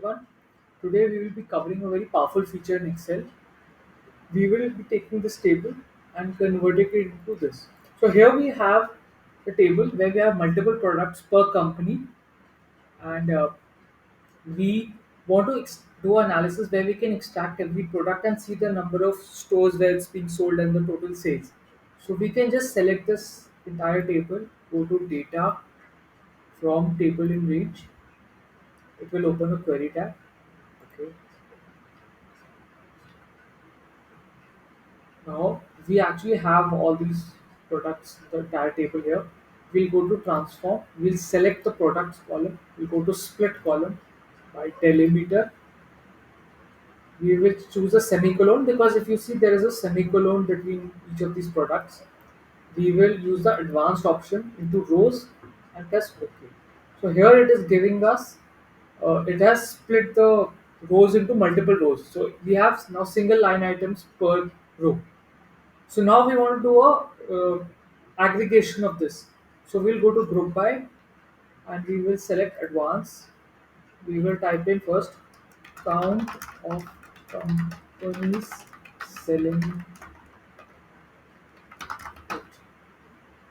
everyone. Today we will be covering a very powerful feature in Excel. We will be taking this table and converting it into this. So here we have a table where we have multiple products per company, and we want to do analysis where we can extract every product and see the number of stores where it's being sold and the total sales. So we can just select this entire table, go to data from table in range. It will open a query tab. Okay. Now we actually have all these products, the entire table here. We'll go to transform. We'll select the products column. We'll go to split column by delimiter. We will choose a semicolon because if you see there is a semicolon between each of these products. We will use the advanced option into rows and press OK. So here it is giving us, it has split the rows into multiple rows. So we have now single line items per row. So now we want to do a aggregation of this. So we'll go to group by and we will select advanced. We will type in first count of companies selling it.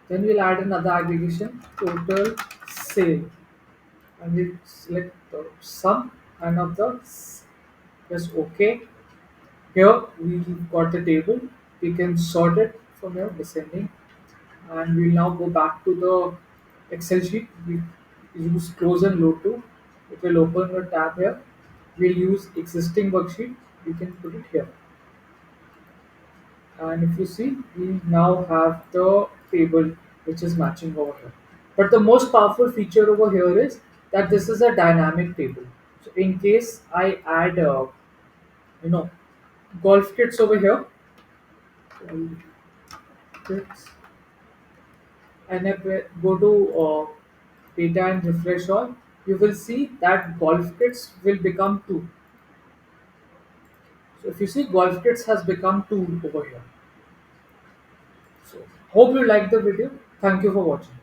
Then we'll add another aggregation total sale and we'll select the sum and of the press OK. Here we've got the table. We can sort it from here descending and we'll now go back to the Excel sheet. We use close and load to. It will open a tab here. We'll use existing worksheet. We can put it here. And if you see, we now have the table which is matching over here. But the most powerful feature over here is that this is a dynamic table. So in case I add, you know, golf kits over here, golf kits, and if we go to data and refresh all, you will see that golf kits will become two. So if you see golf kits has become two over here. So hope you like the video. Thank you for watching.